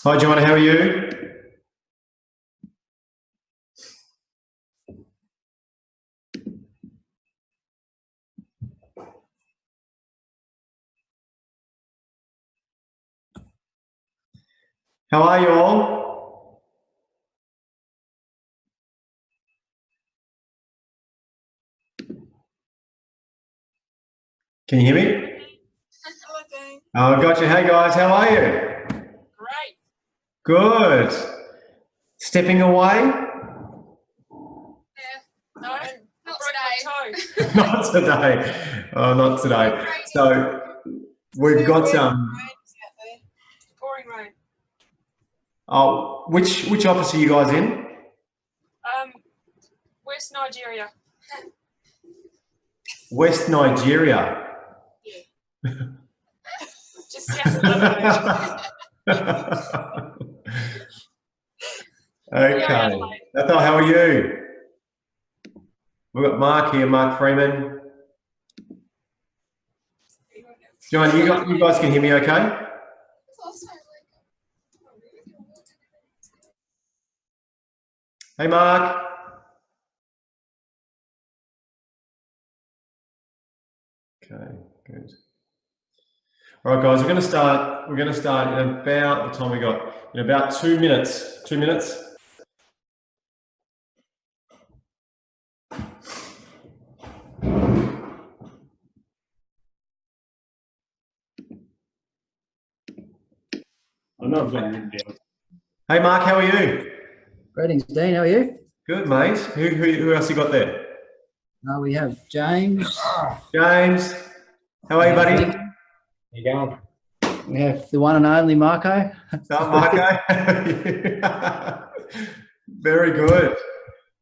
Hi, Joanna, how are you? How are you all? Can you hear me? Hello, Dean. Oh, gotcha. Hey, guys, how are you? Great. Good. Stepping away? No, not today. Not today. Oh, not today. So we've got pouring rain. Oh, which office are you guys in? West Nigeria. West Nigeria. Yeah. Just south of Okay. Ethel, how are you? We've got Mark here, Mark Freeman. John, you guys can hear me okay? Hey, Mark. Okay, good. All right, guys, we're going to start in about the time we got, in about 2 minutes. 2 minutes. Hey, Mark, how are you? Greetings, Dean. How are you? Good, mate. Who else you got there? We have James. James. How are you, buddy? How you going? We have the one and only Marco. Marco. Very good.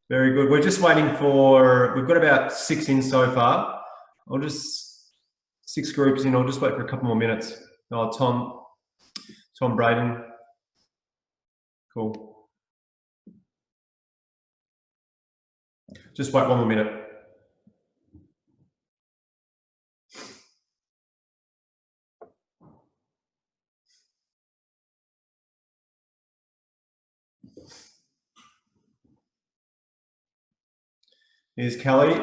Very good. We're just waiting for, we've got about 6 in so far. 6 groups in. I'll just wait for a couple more minutes. Oh, Tom Braden. Cool. Just wait 1 more minute. Here's Kelly.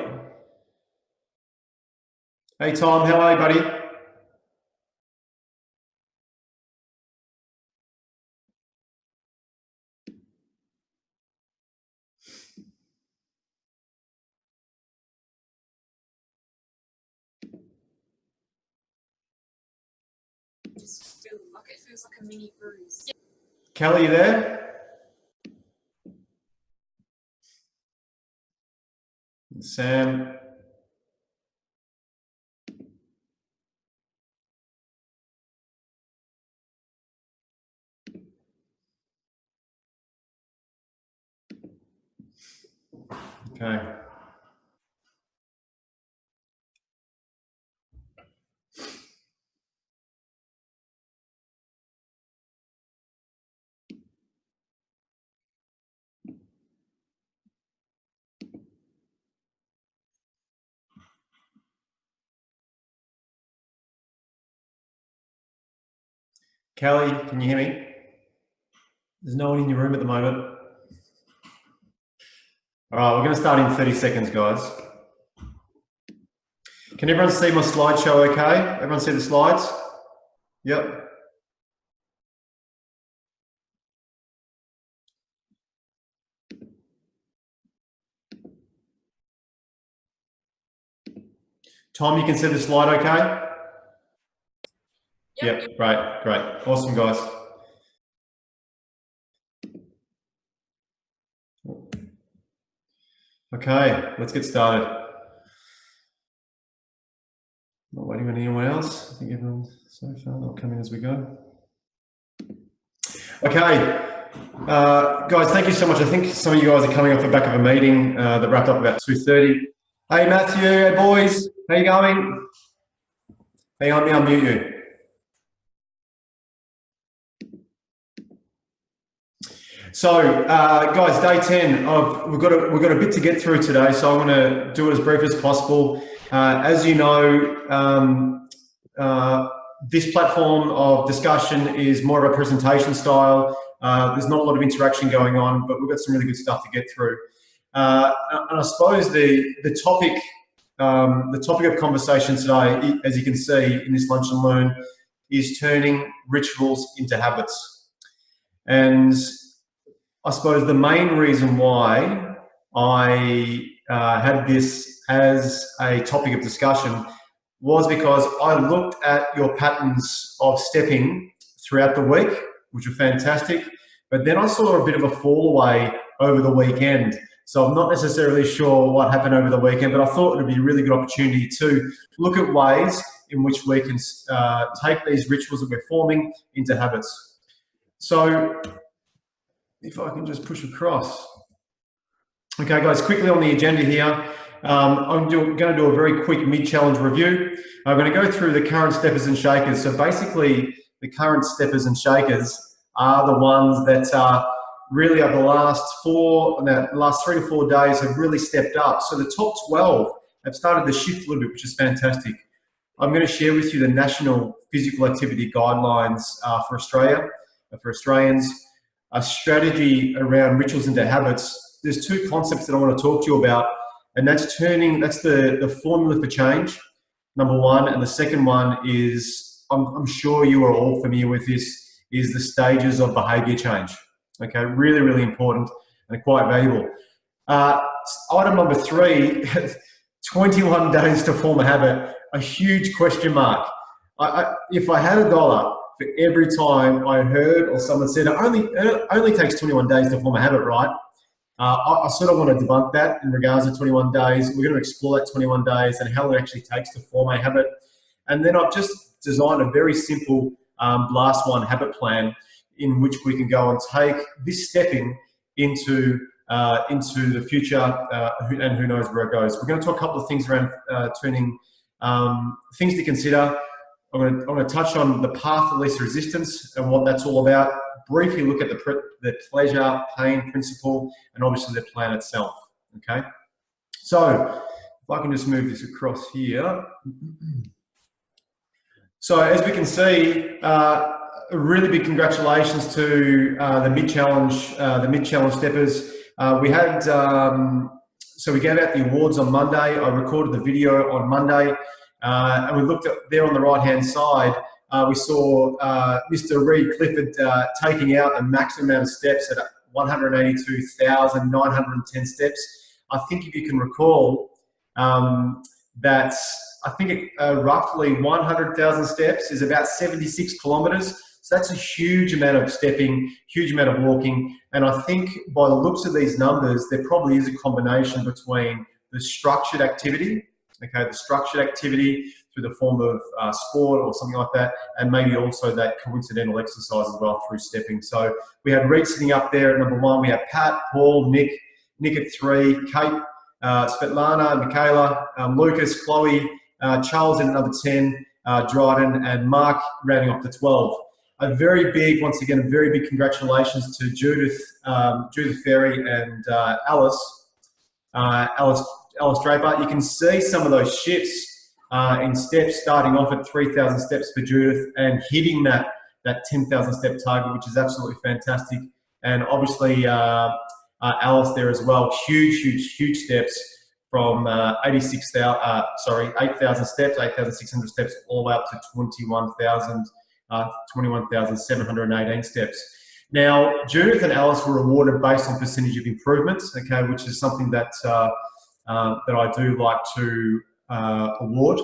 Hey, Tom, how are you, buddy? It feels like a mini cruise. Yeah. Kelly, you there? Sam. Okay. Kelly, can you hear me? There's no one in your room at the moment. All right, we're going to start in 30 seconds, guys. Can everyone see my slideshow okay? Everyone see the slides? Yep. Tom, you can see the slide okay? Yep, great. Awesome, guys. Okay, let's get started. Not waiting on anyone else. I think everyone so far will come in as we go. Okay, guys, thank you so much. I think some of you guys are coming off the back of a meeting that wrapped up about 2:30. Hey, Matthew, hey, boys. How you going? Hang on, let me unmute you. So, guys, day 10 of we've got a bit to get through today, so I'm going to do it as brief as possible. As you know, this platform of discussion is more of a presentation style. There's not a lot of interaction going on, but we've got some really good stuff to get through. And I suppose the topic of conversation today, as you can see in this Lunch and Learn, is turning rituals into habits. And I suppose the main reason why I had this as a topic of discussion was because I looked at your patterns of stepping throughout the week, which were fantastic, but then I saw a bit of a fall away over the weekend. So I'm not necessarily sure what happened over the weekend, but I thought it would be a really good opportunity to look at ways in which we can take these rituals that we're forming into habits. So if I can just push across. Okay, guys, quickly on the agenda here. I'm going to do a very quick mid-challenge review. I'm going to go through the current steppers and shakers. So basically, the current steppers and shakers are the ones that really over the last 3 to 4 days have really stepped up. So the top 12 have started to shift a little bit, which is fantastic. I'm going to share with you the National Physical Activity Guidelines for Australia, for Australians. A strategy around rituals into habits. There's two concepts that I want to talk to you about, and that's the formula for change, number one, and the second one is, I'm sure you are all familiar with this, is the stages of behavior change. Okay, really, really important and quite valuable. Item number 3, 21 days to form a habit, a huge question mark. If I had $1 for every time I heard or someone said it only takes 21 days to form a habit, right? I sort of want to debunk that in regards to 21 days. We're going to explore that 21 days and how long it actually takes to form a habit. And then I've just designed a very simple Blast One habit plan in which we can go and take this stepping into the future and who knows where it goes. We're going to talk a couple of things around turning things to consider. I'm going to touch on the path of least resistance and what that's all about. Briefly look at the pleasure pain principle and obviously the plan itself. Okay, so if I can just move this across here. So as we can see, a really big congratulations to the mid-challenge steppers. We had so we gave out the awards on Monday. I recorded the video on Monday. And we looked at there on the right-hand side, we saw Mr. Reed Clifford taking out the maximum amount of steps at 182,910 steps. I think if you can recall, that's, I think roughly 100,000 steps is about 76 kilometres. So that's a huge amount of stepping, huge amount of walking. And I think by the looks of these numbers, there probably is a combination between the structured activity, okay, the structured activity through the form of sport or something like that, and maybe also that coincidental exercise as well through stepping. So we had Reed sitting up there at number 1. We have Pat, Paul, Nick at 3, Kate, Svetlana, Michaela, Lucas, Chloe, Charles in another 10, Dryden, and Mark rounding off to 12. A very big, once again, a very big congratulations to Judith Ferry and Alice Draper. You can see some of those shifts in steps, starting off at 3,000 steps for Judith and hitting that 10,000 step target, which is absolutely fantastic. And obviously Alice there as well, huge steps from 8,000 steps, 8,600 steps, all the way up to 21,718 steps. Now, Judith and Alice were awarded based on percentage of improvements, okay, which is something that that I do like to award.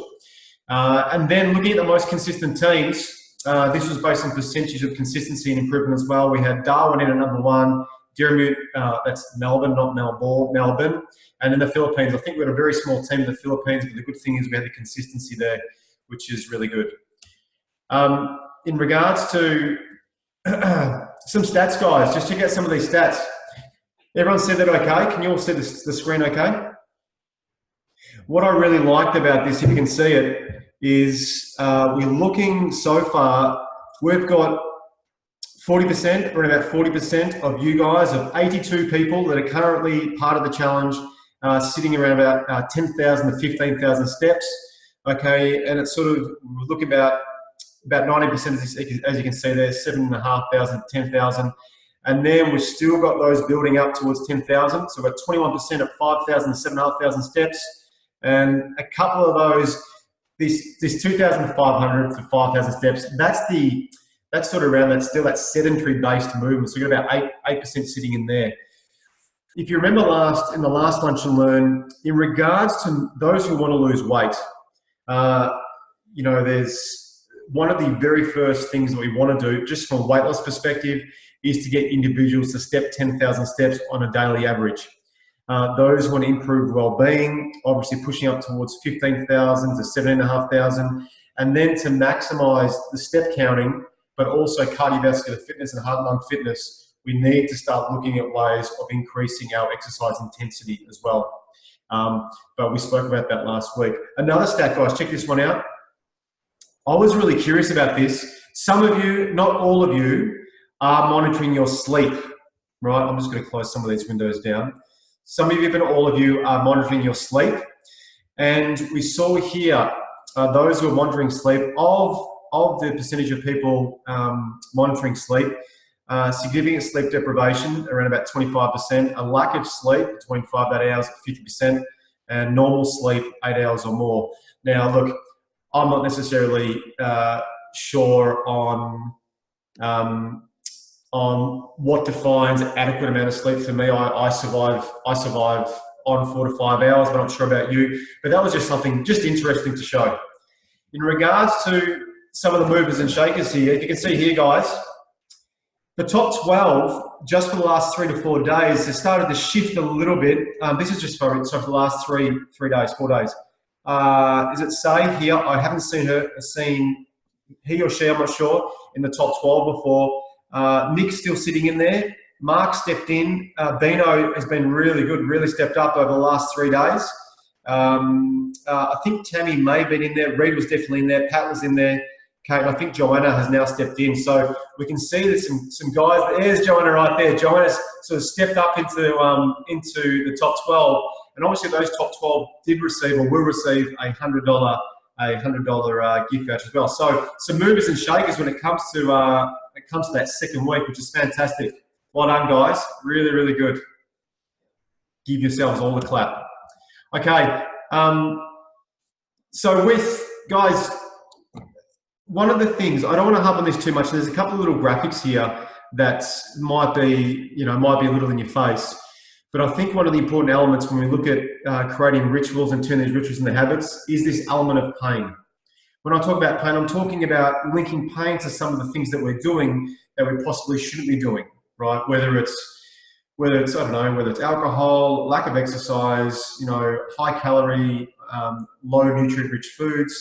And then looking at the most consistent teams, this was based on percentage of consistency and improvement as well. We had Darwin in at number 1, Dirmut, that's Melbourne, not Melbourne, Melbourne. And in the Philippines, I think we had a very small team in the Philippines, but the good thing is we had the consistency there, which is really good. In regards to some stats, guys, just check out some of these stats. Everyone said that okay? Can you all see the screen okay? What I really liked about this, if you can see it, is we're looking so far, we've got 40%, around about 40% of you guys, of 82 people that are currently part of the challenge, sitting around about 10,000 to 15,000 steps. Okay, and it's sort of, we're looking about 90%, as you can see there, 7,500, 10,000. And then we've still got those building up towards 10,000. So we've got 21% at 5,000 to 7,500 steps. And a couple of those, this 2,500 to 5,000 steps, that's sort of around that, still that sedentary based movement. So we've got about 8% sitting in there. If you remember in the last Lunch and Learn, in regards to those who want to lose weight, you know, there's one of the very first things that we want to do, just from a weight loss perspective, is to get individuals to step 10,000 steps on a daily average. Those who want to improve well-being, obviously pushing up towards 15,000 to 7,500, and then to maximize the step counting, but also cardiovascular fitness and heart-lung fitness, we need to start looking at ways of increasing our exercise intensity as well. But we spoke about that last week. Another stat, guys, check this one out. I was really curious about this. Some of you, not all of you, are monitoring your sleep, right? I'm just going to close some of these windows down. Some of you, but not all of you, are monitoring your sleep. And we saw here, those who are monitoring sleep, of the percentage of people monitoring sleep, significant sleep deprivation, around about 25%, a lack of sleep, between 5 to 8 hours at 50%, and normal sleep, 8 hours or more. Now, look, I'm not necessarily sure on what defines adequate amount of sleep. For me, I survive on 4 to 5 hours, but I'm not sure about you. But that was just something just interesting to show. In regards to some of the movers and shakers here, if you can see here, guys, the top 12, just for the last 3 to 4 days, has started to shift a little bit. This is just for the last 4 days. Is it Say here? I haven't seen he or she, I'm not sure, in the top 12 before. Nick's still sitting in there. Mark stepped in. Bino has been really good, really stepped up over the last 3 days. I think Tammy may have been in there. Reed was definitely in there. Pat was in there. Kate, I think Joanna has now stepped in. So we can see there's some guys. There's Joanna right there. Joanna's sort of stepped up into the top 12. And obviously those top 12 did receive or will receive a $100 gift voucher as well. So some movers and shakers when it comes to that second week, which is fantastic. Well done, guys. Really, really good. Give yourselves all the clap. Okay. So with guys, one of the things, I don't want to harp on this too much. There's a couple of little graphics here that might be a little in your face. But I think one of the important elements when we look at creating rituals and turning these rituals into habits is this element of pain. When I talk about pain, I'm talking about linking pain to some of the things that we're doing that we possibly shouldn't be doing, right? Whether it's I don't know, whether it's alcohol, lack of exercise, high calorie, low nutrient rich foods,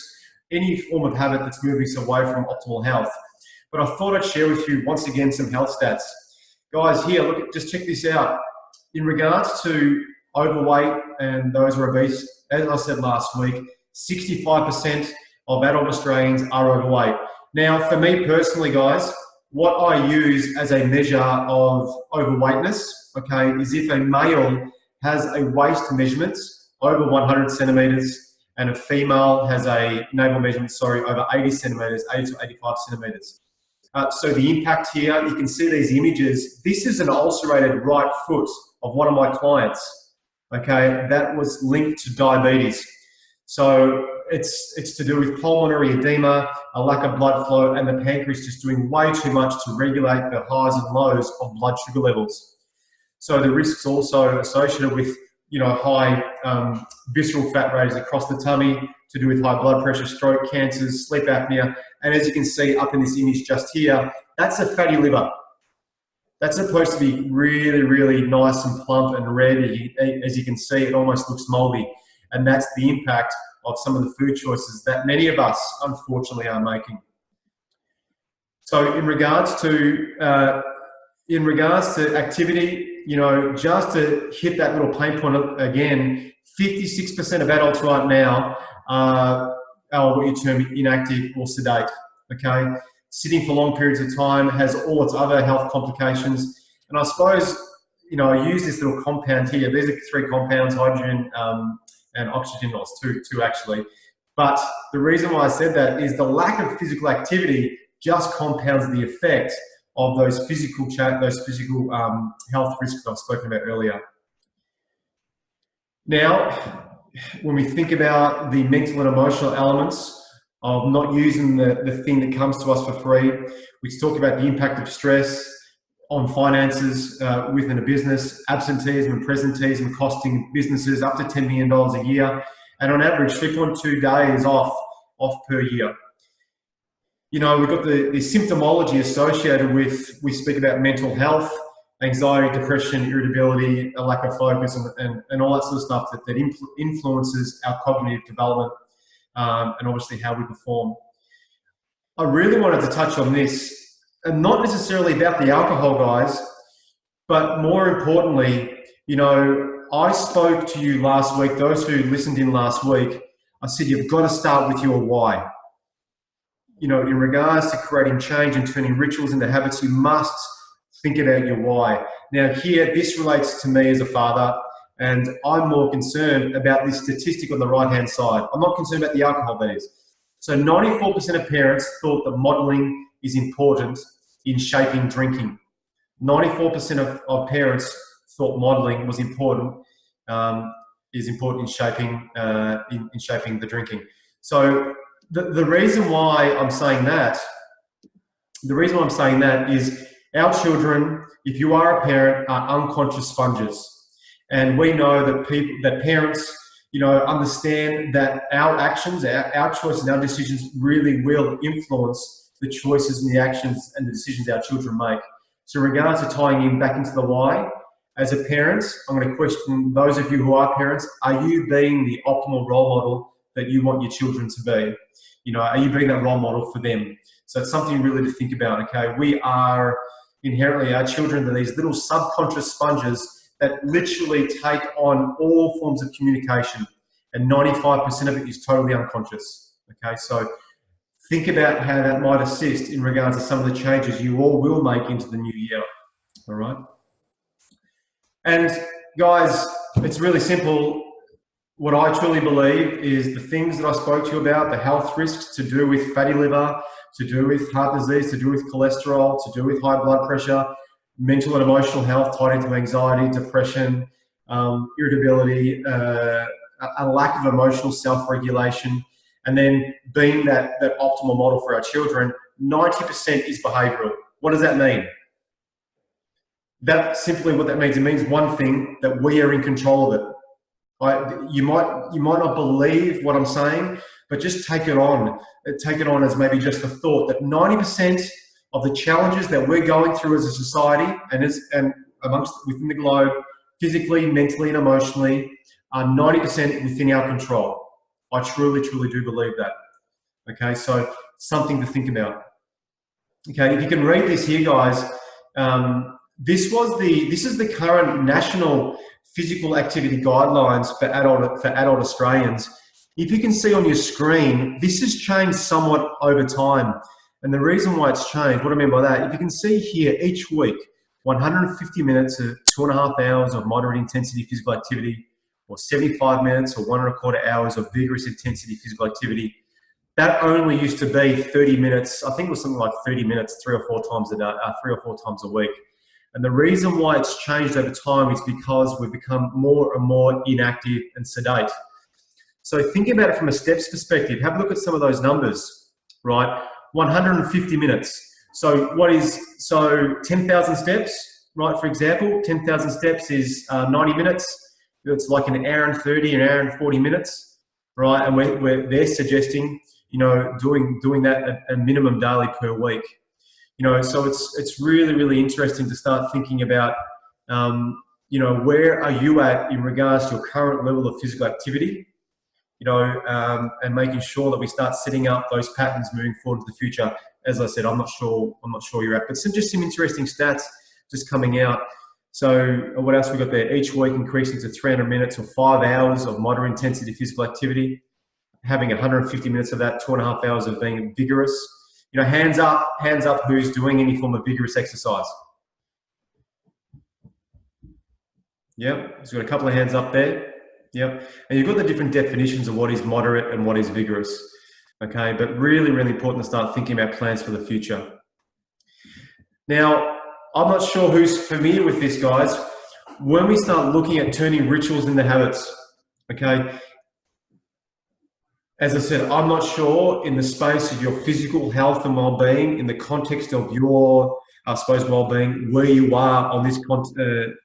any form of habit that's moving us away from optimal health. But I thought I'd share with you once again some health stats. Guys, here, just check this out. In regards to overweight and those who are obese, as I said last week, 65% of adult Australians are overweight. Now, for me personally, guys, what I use as a measure of overweightness, okay, is if a male has a waist measurement over 100 centimeters and a female has a navel measurement, over 80 centimeters, 80 to 85 centimeters. So the impact here, you can see these images. This is an ulcerated right foot of one of my clients, okay, that was linked to diabetes. So it's to do with pulmonary edema, a lack of blood flow, and the pancreas just doing way too much to regulate the highs and lows of blood sugar levels. So the risks also associated with high visceral fat rates across the tummy, to do with high blood pressure, stroke, cancers, sleep apnea. And as you can see up in this image just here, that's a fatty liver. That's supposed to be really, really nice and plump and red. As you can see, it almost looks moldy. And that's the impact of some of the food choices that many of us, unfortunately, are making. So in regards to activity, just to hit that little pain point again, 56% of adults right now are what you term inactive or sedate, okay? Sitting for long periods of time has all its other health complications. And I suppose, I use this little compound here. These are 3 compounds, hydrogen and oxygen, or two actually. But the reason why I said that is the lack of physical activity just compounds the effect of those physical health risks I've spoken about earlier. Now, when we think about the mental and emotional elements of not using the thing that comes to us for free, we talk about the impact of stress on finances within a business, absenteeism and presenteeism costing businesses up to $10 million a year, and on average 3.2 days off per year. We've got the symptomology associated with, we speak about mental health, anxiety, depression, irritability, a lack of focus, and all that sort of stuff that influences our cognitive development and obviously how we perform. I really wanted to touch on this, and not necessarily about the alcohol, guys, but more importantly, I spoke to you last week, those who listened in last week, I said, you've got to start with your why. In regards to creating change and turning rituals into habits, you must think about your why. Now here, this relates to me as a father, and I'm more concerned about this statistic on the right-hand side. I'm not concerned about the alcohol base. So 94% of parents thought that modelling is important in shaping drinking. 94% of parents thought modelling was important, in shaping the drinking. So the reason why I'm saying that, is our children, if you are a parent, are unconscious sponges. And we know that parents, understand that our actions, our choices, our decisions really will influence the choices and the actions and the decisions our children make. So in regards to tying in back into the why, as a parent, I'm going to question those of you who are parents, are you being the optimal role model that you want your children to be? Are you being that role model for them? So it's something really to think about, okay? We are inherently, our children are these little subconscious sponges that literally take on all forms of communication, and 95% of it is totally unconscious, okay? So think about how that might assist in regards to some of the changes you all will make into the new year, all right? And guys, it's really simple. What I truly believe is the things that I spoke to you about, the health risks to do with fatty liver, to do with heart disease, to do with cholesterol, to do with high blood pressure, mental and emotional health tied into anxiety, depression, irritability, a lack of emotional self-regulation, and then being that optimal model for our children, 90% is behavioural. What does that mean? That's simply what that means. It means one thing, that we are in control of it. You might not believe what I'm saying, but just take it on. Take it on as maybe just a thought that 90% of the challenges that we're going through as a society and within the globe, physically, mentally, and emotionally, are 90% within our control. I truly, truly do believe that. Okay, so something to think about. Okay, if you can read this here, guys. This is the current national physical activity guidelines for adult Australians. If you can see on your screen, this has changed somewhat over time. And the reason why it's changed, what I mean by that, if you can see here each week, 150 minutes to 2.5 hours of moderate intensity physical activity, or 75 minutes or 1.25 hours of vigorous intensity physical activity. That only used to be 30 minutes. I think it was something like 30 minutes, 3 or 4 times a day, 3 or 4 times a week. And the reason why it's changed over time is because we've become more and more inactive and sedate. So think about it from a steps perspective. Have a look at some of those numbers, right? 150 minutes. So 10,000 steps, right? For example, 10,000 steps is 90 minutes. It's like an hour and 30, an hour and 40 minutes, right? And they're suggesting, doing that at a minimum daily per week. So it's really, really interesting to start thinking about, where are you at in regards to your current level of physical activity, and making sure that we start setting up those patterns moving forward to the future. As I said, I'm not sure you're at, but just some interesting stats just coming out. So what else we got there? Each week increasing to 300 minutes or 5 hours of moderate intensity physical activity, having 150 minutes of that, 2.5 hours of being vigorous. You know, hands up who's doing any form of vigorous exercise. Yep, so we've got a couple of hands up there. Yep, and you've got the different definitions of what is moderate and what is vigorous. Okay, but really, really important to start thinking about plans for the future. Now, I'm not sure who's familiar with this, guys. When we start looking at turning rituals into habits, okay, as I said, I'm not sure in the space of your physical health and well-being, in the context of your, I suppose, well-being, where you are on this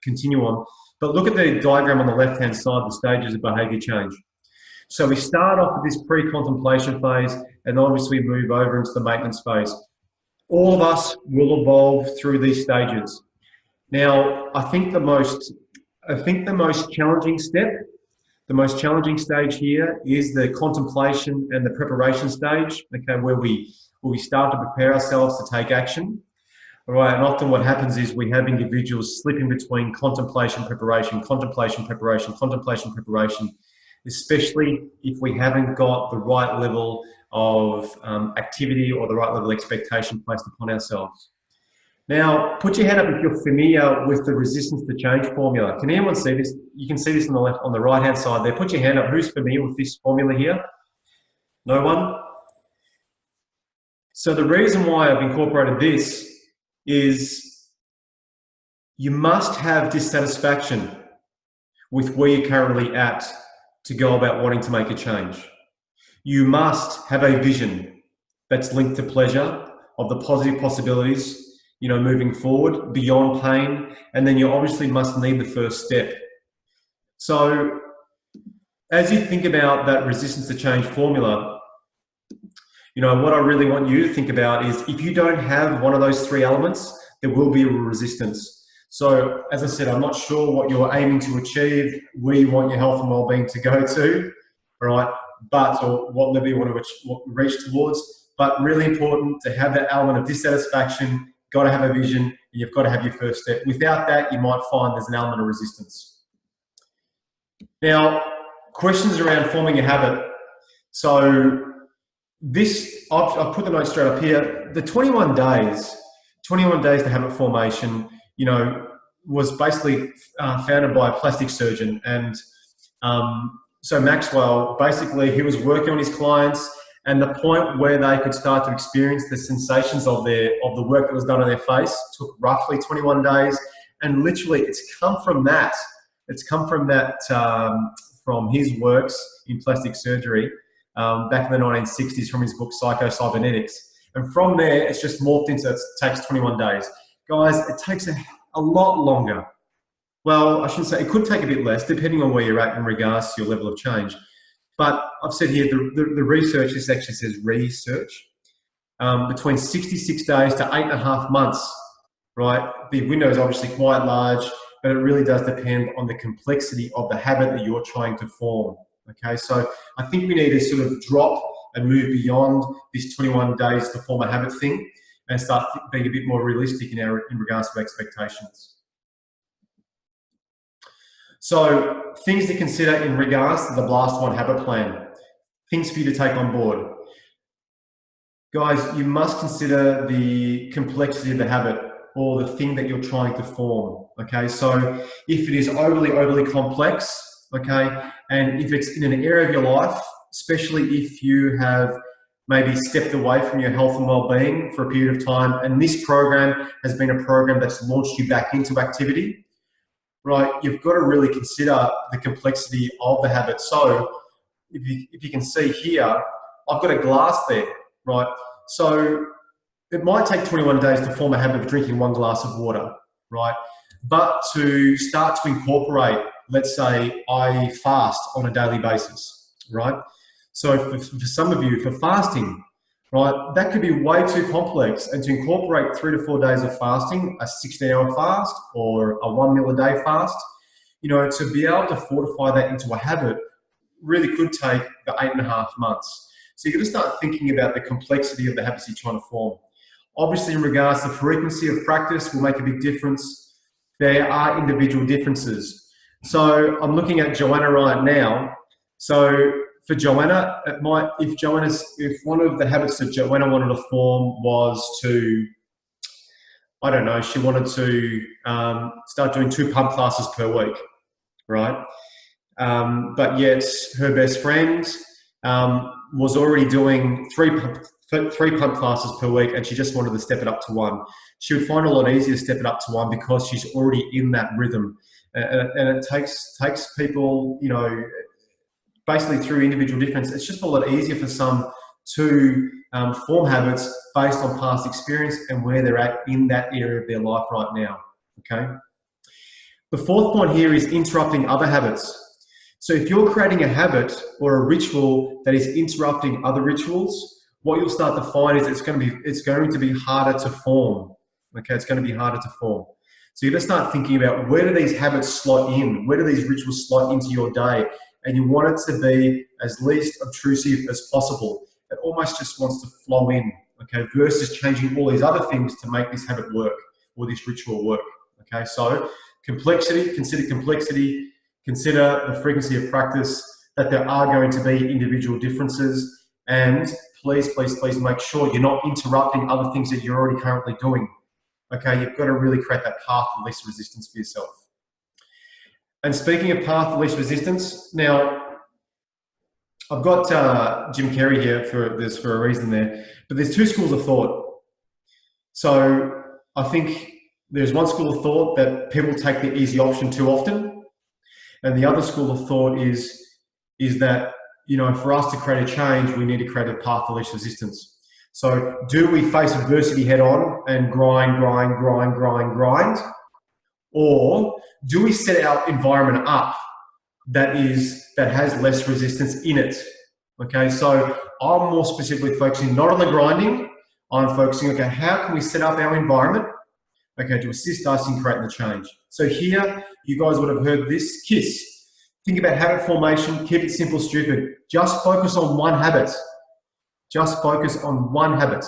continuum. But look at the diagram on the left-hand side, the stages of behaviour change. So we start off with this pre-contemplation phase and obviously move over into the maintenance phase. All of us will evolve through these stages. Now, I think the most challenging step, the most challenging stage here is the contemplation and the preparation stage, okay, where we start to prepare ourselves to take action. All right, and often what happens is we have individuals slipping between contemplation, preparation, contemplation, preparation, contemplation, preparation, especially if we haven't got the right level of activity or the right level of expectation placed upon ourselves. Now, put your hand up if you're familiar with the resistance to change formula. Can anyone see this? You can see this on the left, on the right-hand side there. Put your hand up. Who's familiar with this formula here? No one? So the reason why I've incorporated this is you must have dissatisfaction with where you're currently at to go about wanting to make a change. You must have a vision that's linked to pleasure, of the positive possibilities, you know, moving forward beyond pain, and then you obviously must need the first step. So as you think about that resistance to change formula, you know, what I really want you to think about is if you don't have one of those three elements, there will be a resistance. So as I said, I'm not sure what you're aiming to achieve, where you want your health and well-being to go to, all right, or what level you want to reach towards, but really important to have that element of dissatisfaction. Got to have a vision, and you've got to have your first step. Without that, you might find there's an element of resistance. Now, questions around forming a habit. So this, I've put the notes straight up here. The 21 days to habit formation, you know, was basically founded by a plastic surgeon. And so Maxwell, basically, he was working on his clients, and the point where they could start to experience the sensations of the work that was done on their face took roughly 21 days. And literally, it's come from that. It's come from that, from his works in plastic surgery back in the 1960s, from his book Psycho-Cybernetics. And from there, it's just morphed into it takes 21 days. Guys, it takes a lot longer. Well, I shouldn't say, it could take a bit less, depending on where you're at in regards to your level of change. But I've said here, the research, this actually says research, between 66 days to 8.5 months, right? The window is obviously quite large, but it really does depend on the complexity of the habit that you're trying to form, okay? So I think we need to sort of drop and move beyond this 21 days to form a habit thing and start being a bit more realistic in regards to expectations. So things to consider in regards to the Blast One habit plan, things for you to take on board. Guys, you must consider the complexity of the habit or the thing that you're trying to form, okay? So if it is overly complex, okay, and if it's in an area of your life, especially if you have maybe stepped away from your health and well-being for a period of time, and this program has been a program that's launched you back into activity, right, you've got to really consider the complexity of the habit. So if you can see here, I've got a glass there, right? So it might take 21 days to form a habit of drinking 1 glass of water, right? But to start to incorporate, let's say I fast on a daily basis, right? So for some of you, for fasting, right, that could be way too complex, and to incorporate 3 to 4 days of fasting, a 16-hour fast or a 1 meal a day fast, you know, to be able to fortify that into a habit really could take the 8.5 months. So you've got to start thinking about the complexity of the habits you're trying to form. Obviously, in regards to frequency of practice will make a big difference. there are individual differences. So I'm looking at Joanna right now. So for Joanna, if one of the habits that Joanna wanted to form was to, I don't know, she wanted to start doing 2 pump classes per week, right? But yet her best friend was already doing three pump classes per week, and she just wanted to step it up to 1. She would find it a lot easier to step it up to 1 because she's already in that rhythm, and it takes people, you know, basically through individual difference. It's just a lot easier for some to form habits based on past experience and where they're at in that area of their life right now. Okay. The fourth point here is interrupting other habits. So if you're creating a habit or a ritual that is interrupting other rituals, what you'll start to find is it's going to be harder to form. Okay, it's going to be harder to form. So you're going to start thinking about, where do these habits slot in? Where do these rituals slot into your day? And you want it to be as least obtrusive as possible. It almost just wants to flow in, okay, versus changing all these other things to make this habit work or this ritual work. Okay, so complexity, consider the frequency of practice, that there are going to be individual differences, and please make sure you're not interrupting other things that you're already currently doing. Okay, you've got to really create that path of least resistance for yourself. And speaking of path of least resistance, now I've got Jim Carrey here for a reason there, but there's 2 schools of thought. So I think there's one school of thought that people take the easy option too often, and the other school of thought is that, you know, for us to create a change, we need to create a path of least resistance. So do we face adversity head on and grind? Or do we set our environment up that has less resistance in it? Okay, so I'm more specifically focusing not on the grinding, I'm focusing, okay, how can we set up our environment, okay, to assist us in creating the change? So here, you guys would have heard this KISS. Think about habit formation, keep it simple, stupid. Just focus on one habit. Just focus on one habit.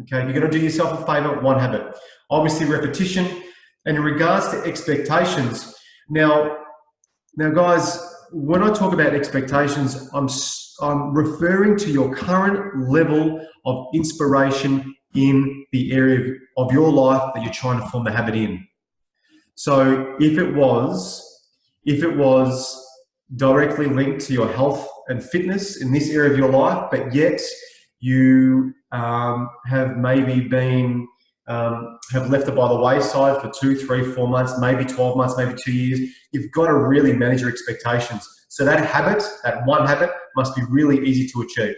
Okay, if you're going to do yourself a favor, one habit. Obviously, repetition. And in regards to expectations, now guys, when I talk about expectations, I'm referring to your current level of inspiration in the area of your life that you're trying to form the habit in. So if it was directly linked to your health and fitness in this area of your life, but yet you have maybe been have left it by the wayside for 2, 3, 4 months, maybe 12 months, maybe 2 years, you've got to really manage your expectations. So that habit, that one habit, must be really easy to achieve,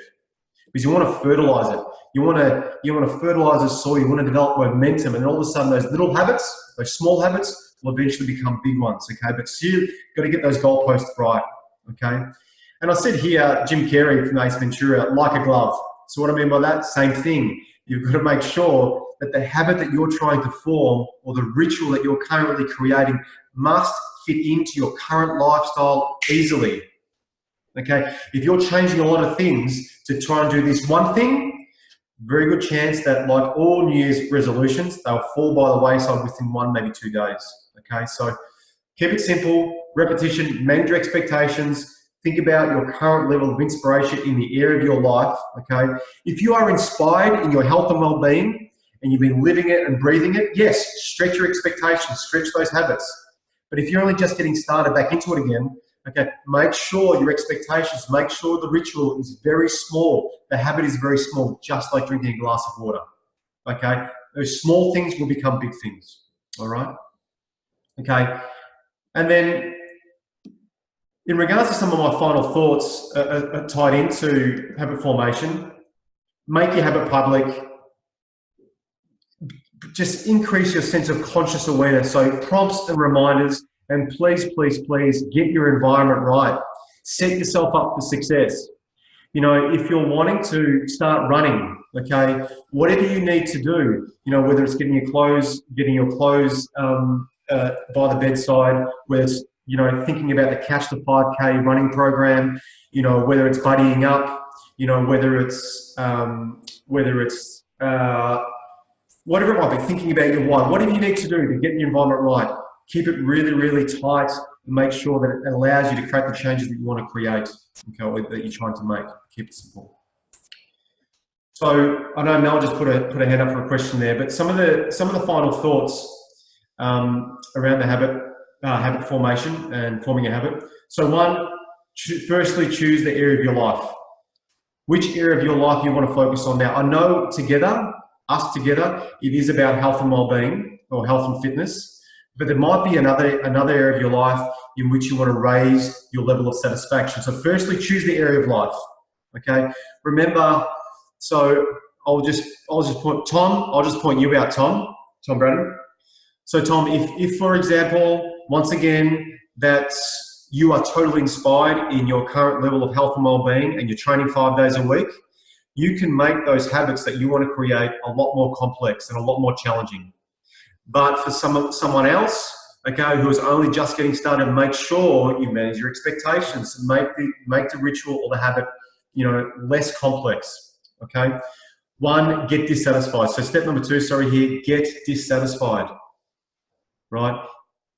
because you want to fertilize it. You want to fertilize the soil. You want to develop momentum, and all of a sudden, those little habits, those small habits, will eventually become big ones. Okay, but still, you've got to get those goalposts right. Okay, and I said here, Jim Carrey from Ace Ventura, like a glove. So what I mean by that, same thing. You've got to make sure that the habit that you're trying to form, or the ritual that you're currently creating, must fit into your current lifestyle easily. Okay, if you're changing a lot of things to try and do this one thing, very good chance that, like all New Year's resolutions, they'll fall by the wayside within 1, maybe 2 days. Okay, so keep it simple, repetition, manage your expectations. Think about your current level of inspiration in the area of your life, okay? If you are inspired in your health and well-being, and you've been living it and breathing it, yes, stretch your expectations, stretch those habits. But if you're only just getting started back into it again, okay, make sure your expectations, make sure the ritual is very small. The habit is very small, just like drinking a glass of water, okay? Those small things will become big things, all right? Okay, and then in regards to some of my final thoughts tied into habit formation, make your habit public. Just increase your sense of conscious awareness. So prompts and reminders, and please get your environment right. Set yourself up for success. You know, if you're wanting to start running, okay, whatever you need to do, you know, whether it's getting your clothes by the bedside, whether it's, you know, thinking about the Catch the 5K running program, you know, whether it's buddying up, you know, whether it's whatever it might be, thinking about your why. Whatever you need to do to get the environment right, keep it really, really tight and make sure that it allows you to create the changes that you want to create, okay, or that you're trying to make. Keep it simple. So I know Mel just put a hand up for a question there, but some of the final thoughts around the habit formation and forming a habit. So one, firstly, choose the area of your life. Which area of your life you want to focus on now? I know us together, it is about health and well-being or health and fitness, but there might be another area of your life in which you want to raise your level of satisfaction. So firstly, choose the area of life. Okay. Remember, so I'll just point you out, Tom Braden. So Tom, if for example, once again, that you are totally inspired in your current level of health and well-being and you're training 5 days a week, you can make those habits that you want to create a lot more complex and a lot more challenging. But for someone else, okay, who is only just getting started, make sure you manage your expectations and make the ritual or the habit, less complex. Okay. One, get dissatisfied. So step number 2, here, get dissatisfied. Right?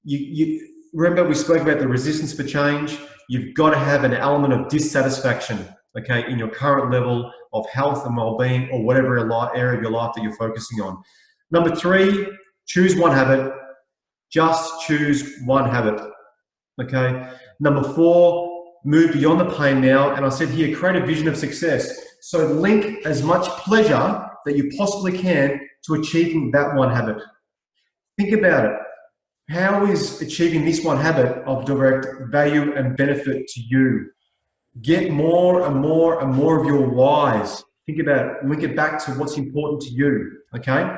You remember we spoke about the resistance for change. You've got to have an element of dissatisfaction, okay, in your current level of health and well-being or whatever area of your life that you're focusing on. Number 3, choose one habit. Just choose one habit, okay? Number 4, move beyond the pain now. And I said here, create a vision of success. So link as much pleasure that you possibly can to achieving that one habit. Think about it. How is achieving this one habit of direct value and benefit to you? Get more and more and more of your whys. Think about it. Link it back to what's important to you, okay?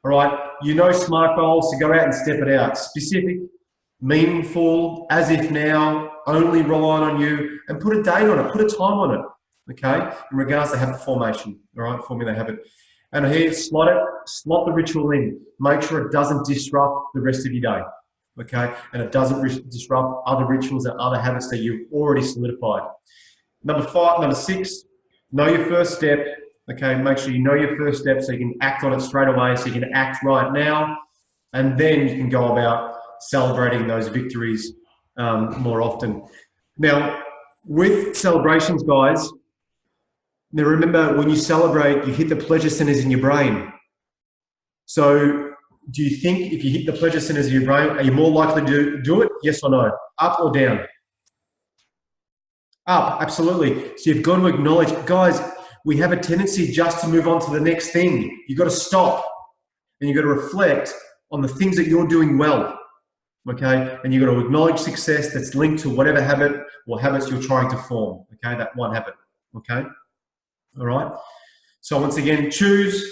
All right, SMART goals, so go out and step it out. Specific, meaningful, as if now, only relying on you, and put a date on it, put a time on it, okay? In regards to habit formation, all right, forming that habit. And here, slot the ritual in. Make sure it doesn't disrupt the rest of your day, okay? And it doesn't disrupt other rituals and other habits that you've already solidified. Number 6, know your first step, okay? Make sure you know your first step so you can act on it straight away, so you can act right now, and then you can go about celebrating those victories more often. Now, with celebrations, guys, now remember, when you celebrate, you hit the pleasure centers in your brain. So do you think if you hit the pleasure centers of your brain, are you more likely to do it? Yes or no? Up or down? Up, absolutely. So you've got to acknowledge, guys, we have a tendency just to move on to the next thing. You've got to stop and you've got to reflect on the things that you're doing well, okay? And you've got to acknowledge success that's linked to whatever habit or habits you're trying to form, okay? That one habit, okay? All right. So once again, choose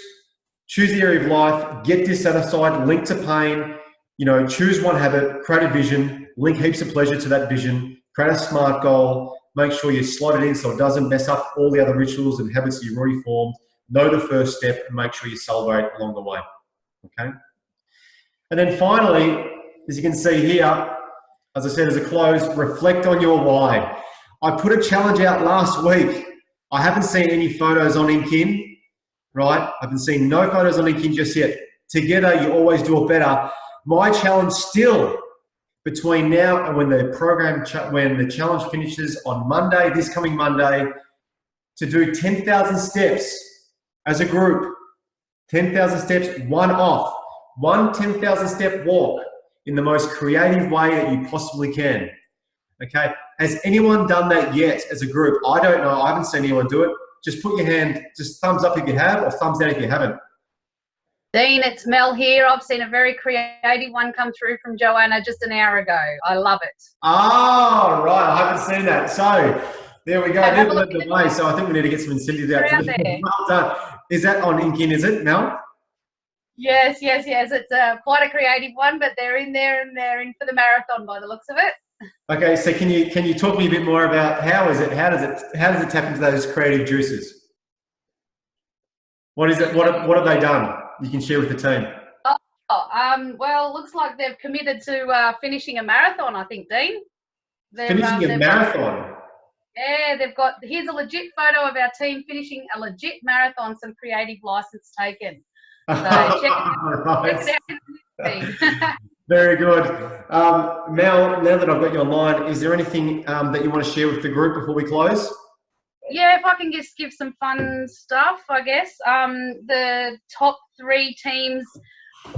the area of life, get dissatisfied, link to pain, choose one habit, create a vision, link heaps of pleasure to that vision, create a SMART goal, make sure you slot it in so it doesn't mess up all the other rituals and habits that you've already formed, know the first step, and make sure you celebrate along the way, okay? And then finally, as you can see here, as I said as a close, reflect on your why. I put a challenge out last week. I haven't seen any photos on InKin, right? I haven't seen no photos on InKin just yet. Together, you always do it better. My challenge still, between now and when the challenge finishes on Monday, this coming Monday, to do 10,000 steps as a group. 10,000 steps, one 10,000 step walk in the most creative way that you possibly can. Okay, has anyone done that yet as a group? I don't know, I haven't seen anyone do it. Just put your hand, just thumbs up if you have, or thumbs down if you haven't. Dean, it's Mel here. I've seen a very creative one come through from Joanna just an hour ago. I love it. Oh, right, I haven't seen that. So, there we go, they've led the way, so I think we need to get some incentives out to them. Well done. Is that on InKin, is it, Mel? Yes. It's quite a creative one, but they're in there and they're in for the marathon by the looks of it. Okay, so can you talk me a bit more about how does it tap into those creative juices? What is it? What have they done? You can share with the team. Well, it looks like they've committed to finishing a marathon, I think, Dean. Finishing a marathon? Yeah, here's a legit photo of our team finishing a legit marathon, some creative license taken. So check it Right. out in the feed. Very good. Mel, now that I've got you online, is there anything that you want to share with the group before we close? Yeah, if I can just give some fun stuff, I guess. The top 3 teams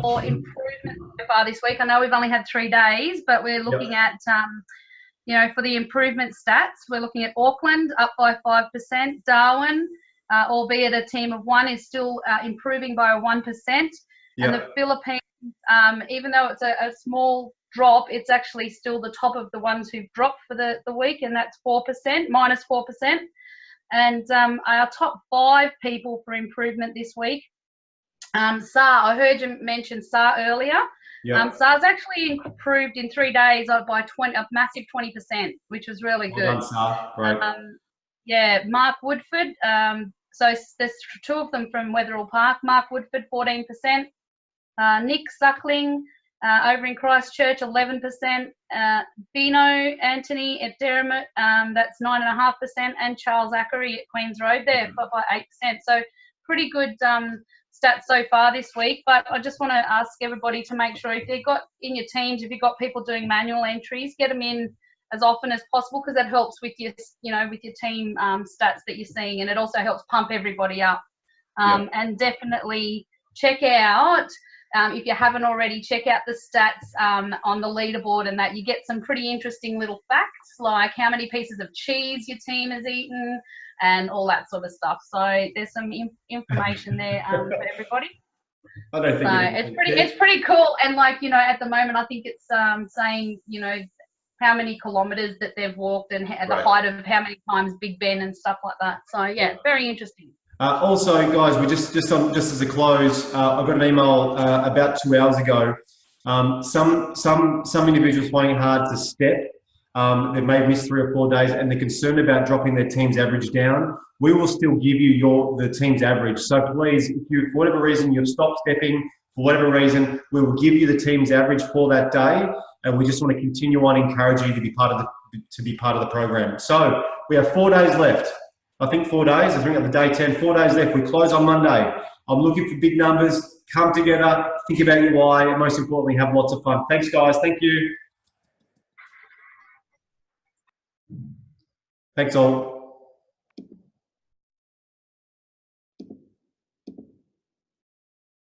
for improvement so far this week. I know we've only had 3 days, but we're looking at, for the improvement stats, we're looking at Auckland up by 5%. Darwin, albeit a team of 1, is still improving by 1%. And the Philippines, even though it's a small drop, it's actually still the top of the ones who've dropped for the week, and that's 4%, minus 4%. And our top 5 people for improvement this week, SAR, I heard you mention SAR earlier. SAR's actually improved in 3 days by a massive 20%, which was really good. Well done, SAR. Great. Mark Woodford. So there's 2 of them from Wetherill Park. Mark Woodford, 14%. Nick Suckling over in Christchurch, 11%. Bino Anthony at Derrimut, that's 9.5%. And Charles Zachary at Queens Road there by 8%. So pretty good stats so far this week. But I just want to ask everybody to make sure if you've got in your teams, if you've got people doing manual entries, get them in as often as possible, because that helps with your, with your team stats that you're seeing, and it also helps pump everybody up. And definitely check out, if you haven't already, check out the stats on the leaderboard, and that you get some pretty interesting little facts, like how many pieces of cheese your team has eaten and all that sort of stuff. So there's some information there for everybody. I don't think it's pretty cool. And at the moment, I think it's saying, how many kilometres that they've walked and the height of how many times Big Ben and stuff like that. So yeah, very interesting. Also, guys, we just as a close, I got an email about 2 hours ago. Some individuals finding it hard to step. They may have missed 3 or 4 days, and they're concerned about dropping their team's average down. We will still give you the team's average. So please, if you, for whatever reason, you've stopped stepping, for whatever reason, we will give you the team's average for that day, and we just want to continue on encouraging you to be part of the program. So we have 4 days left. I think 4 days. I think at the day 10, 4 days left. We close on Monday. I'm looking for big numbers. Come together, think about your why, and most importantly, have lots of fun. Thanks, guys. Thank you. Thanks all.